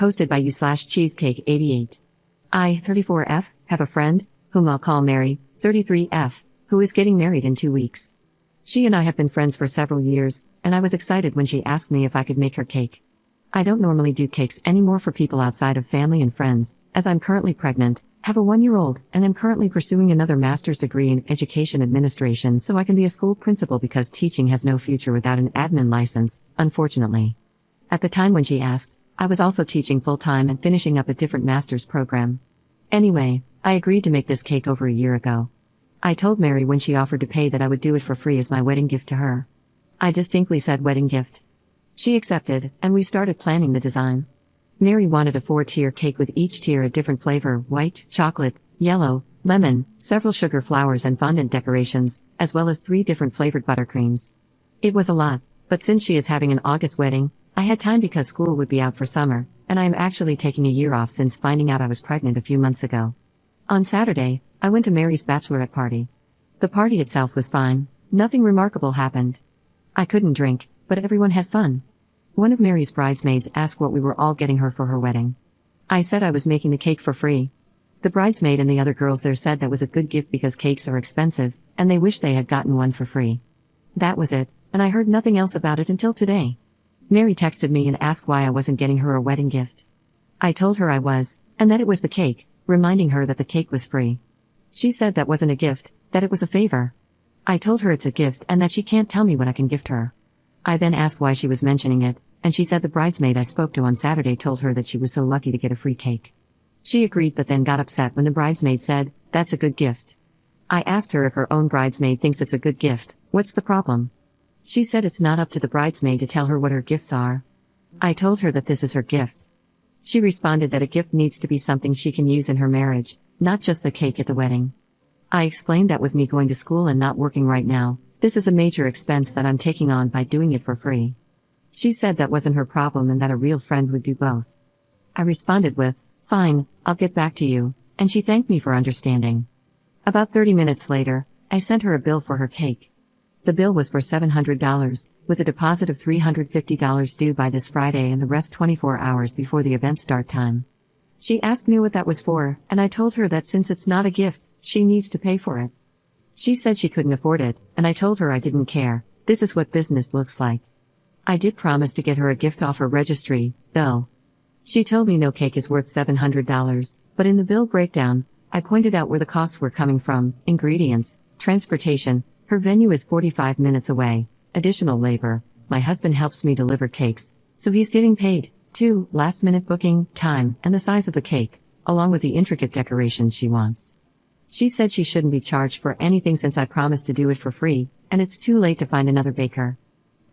hosted by you/cheesecake88. I, 34F, have a friend, whom I'll call Mary, 33F, who is getting married in 2 weeks. She and I have been friends for several years, and I was excited when she asked me if I could make her cake. I don't normally do cakes anymore for people outside of family and friends, as I'm currently pregnant, have a 1-year-old, and am currently pursuing another master's degree in education administration so I can be a school principal because teaching has no future without an admin license, unfortunately. At the time when she asked, I was also teaching full-time and finishing up a different master's program. Anyway, I agreed to make this cake over a year ago. I told Mary when she offered to pay that I would do it for free as my wedding gift to her. I distinctly said wedding gift. She accepted, and we started planning the design. Mary wanted a 4-tier cake with each tier a different flavor: white, chocolate, yellow, lemon, several sugar flowers and fondant decorations, as well as 3 different flavored buttercreams. It was a lot, but since she is having an August wedding, I had time because school would be out for summer, and I am actually taking a year off since finding out I was pregnant a few months ago. On Saturday, I went to Mary's bachelorette party. The party itself was fine, nothing remarkable happened. I couldn't drink, but everyone had fun. One of Mary's bridesmaids asked what we were all getting her for her wedding. I said I was making the cake for free. The bridesmaid and the other girls there said that was a good gift because cakes are expensive, and they wished they had gotten one for free. That was it, and I heard nothing else about it until today. Mary texted me and asked why I wasn't getting her a wedding gift. I told her I was, and that it was the cake, reminding her that the cake was free. She said that wasn't a gift, that it was a favor. I told her it's a gift and that she can't tell me what I can gift her. I then asked why she was mentioning it, and she said the bridesmaid I spoke to on Saturday told her that she was so lucky to get a free cake. She agreed but then got upset when the bridesmaid said, "That's a good gift." I asked her if her own bridesmaid thinks it's a good gift, what's the problem? She said it's not up to the bridesmaid to tell her what her gifts are. I told her that this is her gift. She responded that a gift needs to be something she can use in her marriage, not just the cake at the wedding. I explained that with me going to school and not working right now, this is a major expense that I'm taking on by doing it for free. She said that wasn't her problem and that a real friend would do both. I responded with, "Fine, I'll get back to you," and she thanked me for understanding. About 30 minutes later, I sent her a bill for her cake. The bill was for $700, with a deposit of $350 due by this Friday and the rest 24 hours before the event start time. She asked me what that was for, and I told her that since it's not a gift, she needs to pay for it. She said she couldn't afford it, and I told her I didn't care, this is what business looks like. I did promise to get her a gift offer registry, though. She told me no cake is worth $700, but in the bill breakdown, I pointed out where the costs were coming from: ingredients, transportation, her venue is 45 minutes away, additional labor, my husband helps me deliver cakes, so he's getting paid, too, last-minute booking, time, and the size of the cake, along with the intricate decorations she wants. She said she shouldn't be charged for anything since I promised to do it for free, and it's too late to find another baker.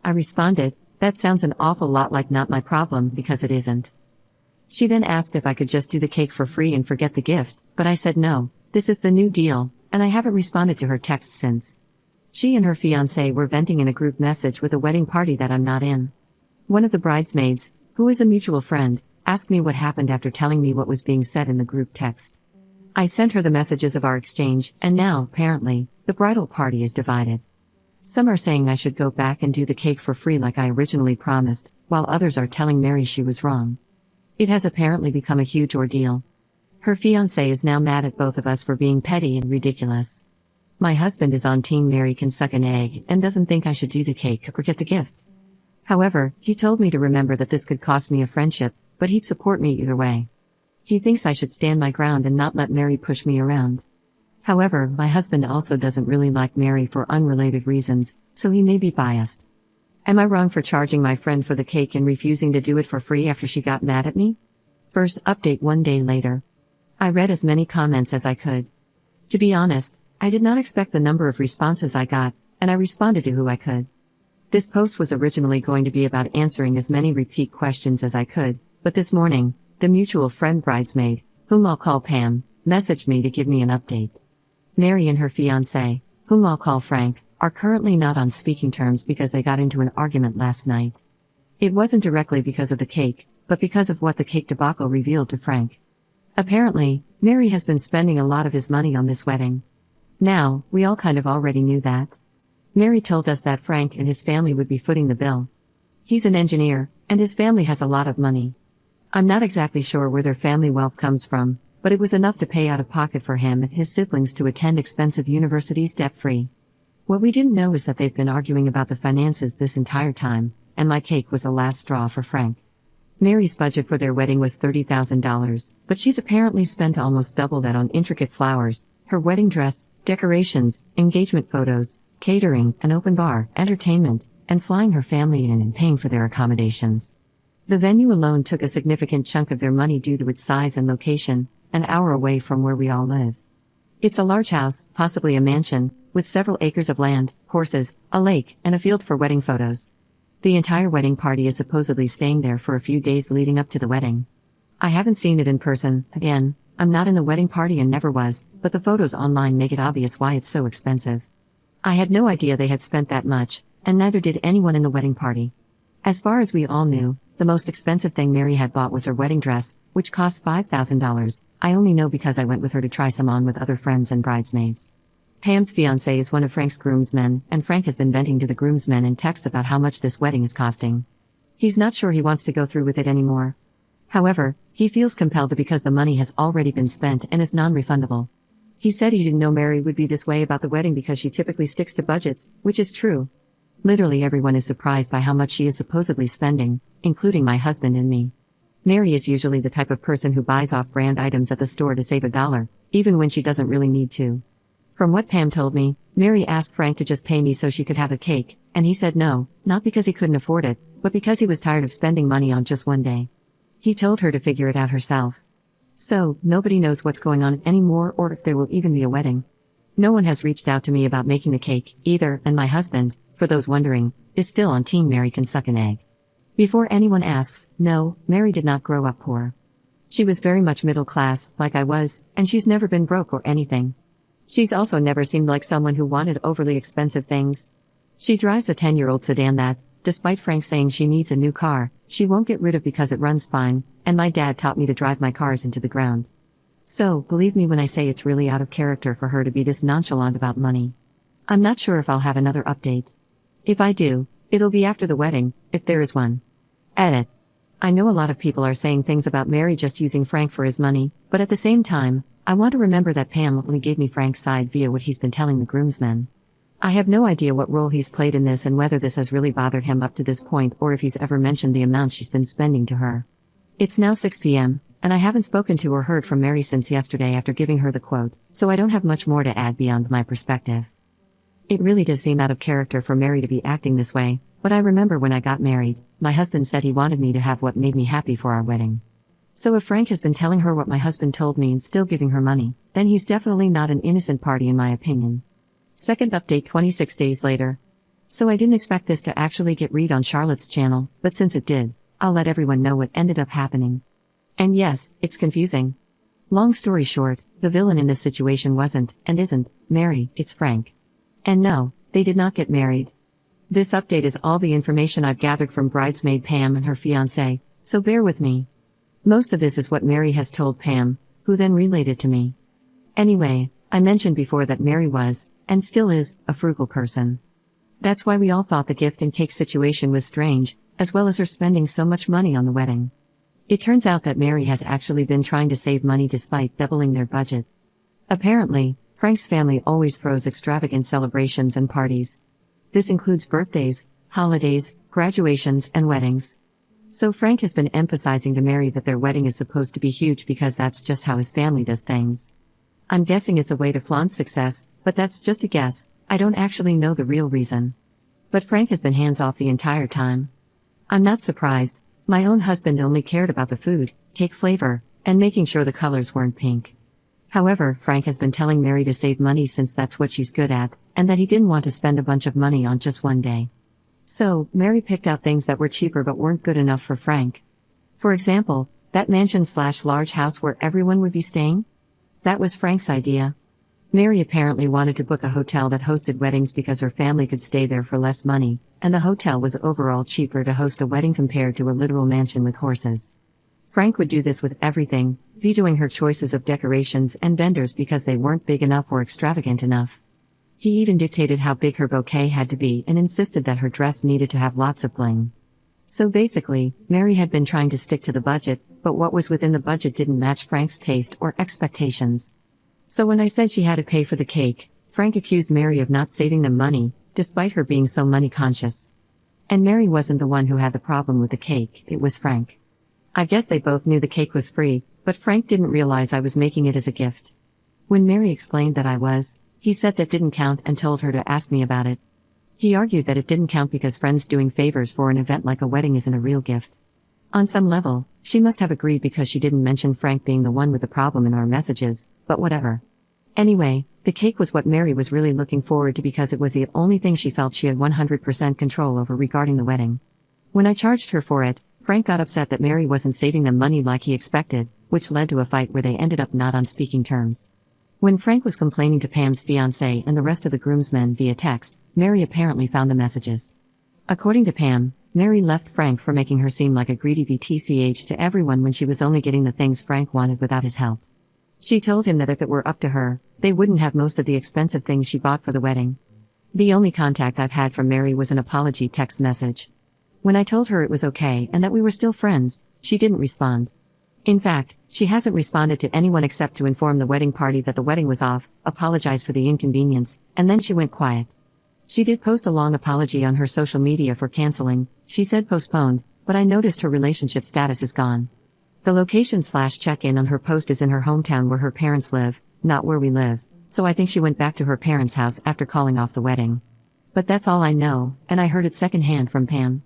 I responded, that sounds an awful lot like not my problem because it isn't. She then asked if I could just do the cake for free and forget the gift, but I said no, this is the new deal, and I haven't responded to her text since. She and her fiancé were venting in a group message with a wedding party that I'm not in. One of the bridesmaids, who is a mutual friend, asked me what happened after telling me what was being said in the group text. I sent her the messages of our exchange, and now, apparently, the bridal party is divided. Some are saying I should go back and do the cake for free like I originally promised, while others are telling Mary she was wrong. It has apparently become a huge ordeal. Her fiancé is now mad at both of us for being petty and ridiculous. My husband is on Team Mary can suck an egg and doesn't think I should do the cake or get the gift. However, he told me to remember that this could cost me a friendship, but he'd support me either way. He thinks I should stand my ground and not let Mary push me around. However, my husband also doesn't really like Mary for unrelated reasons, so he may be biased. Am I wrong for charging my friend for the cake and refusing to do it for free after she got mad at me? First update 1 day later. I read as many comments as I could. To be honest, I did not expect the number of responses I got, and I responded to who I could. This post was originally going to be about answering as many repeat questions as I could, but this morning, the mutual friend bridesmaid, whom I'll call Pam, messaged me to give me an update. Mary and her fiancé, whom I'll call Frank, are currently not on speaking terms because they got into an argument last night. It wasn't directly because of the cake, but because of what the cake debacle revealed to Frank. Apparently, Mary has been spending a lot of his money on this wedding. Now, we all kind of already knew that. Mary told us that Frank and his family would be footing the bill. He's an engineer, and his family has a lot of money. I'm not exactly sure where their family wealth comes from, but it was enough to pay out of pocket for him and his siblings to attend expensive universities debt-free. What we didn't know is that they've been arguing about the finances this entire time, and my cake was the last straw for Frank. Mary's budget for their wedding was $30,000, but she's apparently spent almost double that on intricate flowers, her wedding dress, decorations, engagement photos, catering, an open bar, entertainment, and flying her family in and paying for their accommodations. The venue alone took a significant chunk of their money due to its size and location, an hour away from where we all live. It's a large house, possibly a mansion, with several acres of land, horses, a lake, and a field for wedding photos. The entire wedding party is supposedly staying there for a few days leading up to the wedding. I haven't seen it in person. Again, I'm not in the wedding party and never was, but the photos online make it obvious why it's so expensive. I had no idea they had spent that much, and neither did anyone in the wedding party. As far as we all knew, the most expensive thing Mary had bought was her wedding dress, which cost $5,000. I only know because I went with her to try some on with other friends and bridesmaids. Pam's fiancé is one of Frank's groomsmen, and Frank has been venting to the groomsmen in texts about how much this wedding is costing. He's not sure he wants to go through with it anymore. However, he feels compelled to because the money has already been spent and is non-refundable. He said he didn't know Mary would be this way about the wedding because she typically sticks to budgets, which is true. Literally everyone is surprised by how much she is supposedly spending, including my husband and me. Mary is usually the type of person who buys off-brand items at the store to save $1, even when she doesn't really need to. From what Pam told me, Mary asked Frank to just pay me so she could have a cake, and he said no, not because he couldn't afford it, but because he was tired of spending money on just one day. He told her to figure it out herself. So, nobody knows what's going on anymore or if there will even be a wedding. No one has reached out to me about making the cake, either, and my husband, for those wondering, is still on Team Mary can suck an egg. Before anyone asks, no, Mary did not grow up poor. She was very much middle class, like I was, and she's never been broke or anything. She's also never seemed like someone who wanted overly expensive things. She drives a 10-year-old sedan that, despite Frank saying she needs a new car, she won't get rid of because it runs fine, and my dad taught me to drive my cars into the ground. So, believe me when I say it's really out of character for her to be this nonchalant about money. I'm not sure if I'll have another update. If I do, it'll be after the wedding, if there is one. Edit. I know a lot of people are saying things about Mary just using Frank for his money, but at the same time, I want to remember that Pam only gave me Frank's side via what he's been telling the groomsmen. I have no idea what role he's played in this and whether this has really bothered him up to this point or if he's ever mentioned the amount she's been spending to her. It's now 6 p.m., and I haven't spoken to or heard from Mary since yesterday after giving her the quote, so I don't have much more to add beyond my perspective. It really does seem out of character for Mary to be acting this way, but I remember when I got married, my husband said he wanted me to have what made me happy for our wedding. So if Frank has been telling her what my husband told me and still giving her money, then he's definitely not an innocent party in my opinion. Second update 26 days later. So I didn't expect this to actually get read on Charlotte's channel, but since it did, I'll let everyone know what ended up happening. And yes, it's confusing. Long story short, the villain in this situation wasn't, and isn't, Mary, it's Frank. And no, they did not get married. This update is all the information I've gathered from bridesmaid Pam and her fiancé, so bear with me. Most of this is what Mary has told Pam, who then relayed it to me. Anyway, I mentioned before that Mary was, and still is, a frugal person. That's why we all thought the gift and cake situation was strange, as well as her spending so much money on the wedding. It turns out that Mary has actually been trying to save money despite doubling their budget. Apparently, Frank's family always throws extravagant celebrations and parties. This includes birthdays, holidays, graduations, and weddings. So Frank has been emphasizing to Mary that their wedding is supposed to be huge because that's just how his family does things. I'm guessing it's a way to flaunt success, but that's just a guess, I don't actually know the real reason. But Frank has been hands-off the entire time. I'm not surprised, my own husband only cared about the food, cake flavor, and making sure the colors weren't pink. However, Frank has been telling Mary to save money since that's what she's good at, and that he didn't want to spend a bunch of money on just one day. So, Mary picked out things that were cheaper but weren't good enough for Frank. For example, that mansion/large house where everyone would be staying? That was Frank's idea. Mary apparently wanted to book a hotel that hosted weddings because her family could stay there for less money, and the hotel was overall cheaper to host a wedding compared to a literal mansion with horses. Frank would do this with everything, vetoing her choices of decorations and vendors because they weren't big enough or extravagant enough. He even dictated how big her bouquet had to be and insisted that her dress needed to have lots of bling. So basically, Mary had been trying to stick to the budget, but what was within the budget didn't match Frank's taste or expectations. So when I said she had to pay for the cake, Frank accused Mary of not saving them money, despite her being so money conscious. And Mary wasn't the one who had the problem with the cake, it was Frank. I guess they both knew the cake was free, but Frank didn't realize I was making it as a gift. When Mary explained that I was, he said that didn't count and told her to ask me about it. He argued that it didn't count because friends doing favors for an event like a wedding isn't a real gift. On some level, she must have agreed because she didn't mention Frank being the one with the problem in our messages, but whatever. Anyway, the cake was what Mary was really looking forward to because it was the only thing she felt she had 100% control over regarding the wedding. When I charged her for it, Frank got upset that Mary wasn't saving them money like he expected, which led to a fight where they ended up not on speaking terms. When Frank was complaining to Pam's fiancé and the rest of the groomsmen via text, Mary apparently found the messages. According to Pam, Mary left Frank for making her seem like a greedy BTCH to everyone when she was only getting the things Frank wanted without his help. She told him that if it were up to her, they wouldn't have most of the expensive things she bought for the wedding. The only contact I've had from Mary was an apology text message. When I told her it was okay and that we were still friends, she didn't respond. In fact, she hasn't responded to anyone except to inform the wedding party that the wedding was off, apologize for the inconvenience, and then she went quiet. She did post a long apology on her social media for canceling. She said postponed, but I noticed her relationship status is gone. The location/check-in on her post is in her hometown where her parents live, not where we live, so I think she went back to her parents' house after calling off the wedding. But that's all I know, and I heard it secondhand from Pam.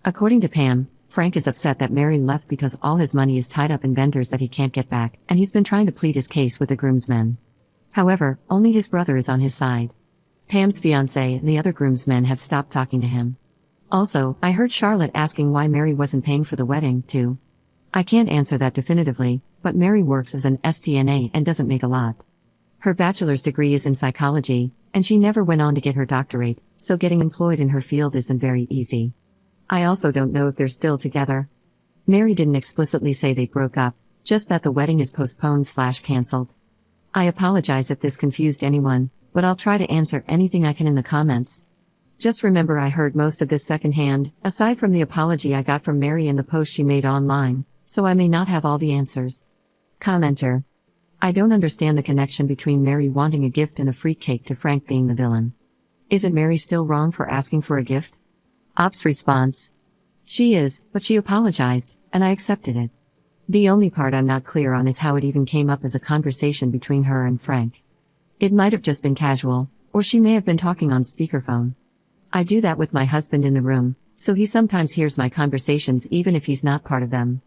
According to Pam, Frank is upset that Mary left because all his money is tied up in vendors that he can't get back, and he's been trying to plead his case with the groomsmen. However, only his brother is on his side. Pam's fiancé and the other groomsmen have stopped talking to him. Also, I heard Charlotte asking why Mary wasn't paying for the wedding, too. I can't answer that definitively, but Mary works as an STNA and doesn't make a lot. Her bachelor's degree is in psychology, and she never went on to get her doctorate, so getting employed in her field isn't very easy. I also don't know if they're still together. Mary didn't explicitly say they broke up, just that the wedding is postponed/cancelled. I apologize if this confused anyone, but I'll try to answer anything I can in the comments. Just remember I heard most of this secondhand, aside from the apology I got from Mary and the post she made online, so I may not have all the answers. Commenter. I don't understand the connection between Mary wanting a gift and a free cake to Frank being the villain. Isn't Mary still wrong for asking for a gift? Op's response. She is, but she apologized, and I accepted it. The only part I'm not clear on is how it even came up as a conversation between her and Frank. It might have just been casual, or she may have been talking on speakerphone. I do that with my husband in the room, so he sometimes hears my conversations even if he's not part of them.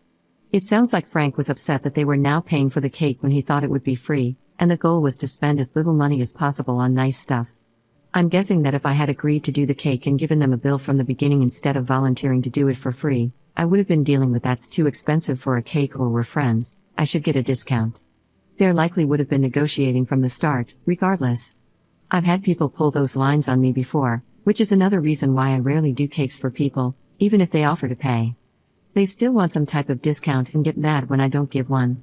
It sounds like Frank was upset that they were now paying for the cake when he thought it would be free, and the goal was to spend as little money as possible on nice stuff. I'm guessing that if I had agreed to do the cake and given them a bill from the beginning instead of volunteering to do it for free, I would have been dealing with that's too expensive for a cake or we're friends, I should get a discount. There likely would have been negotiating from the start, regardless. I've had people pull those lines on me before, which is another reason why I rarely do cakes for people, even if they offer to pay. They still want some type of discount and get mad when I don't give one.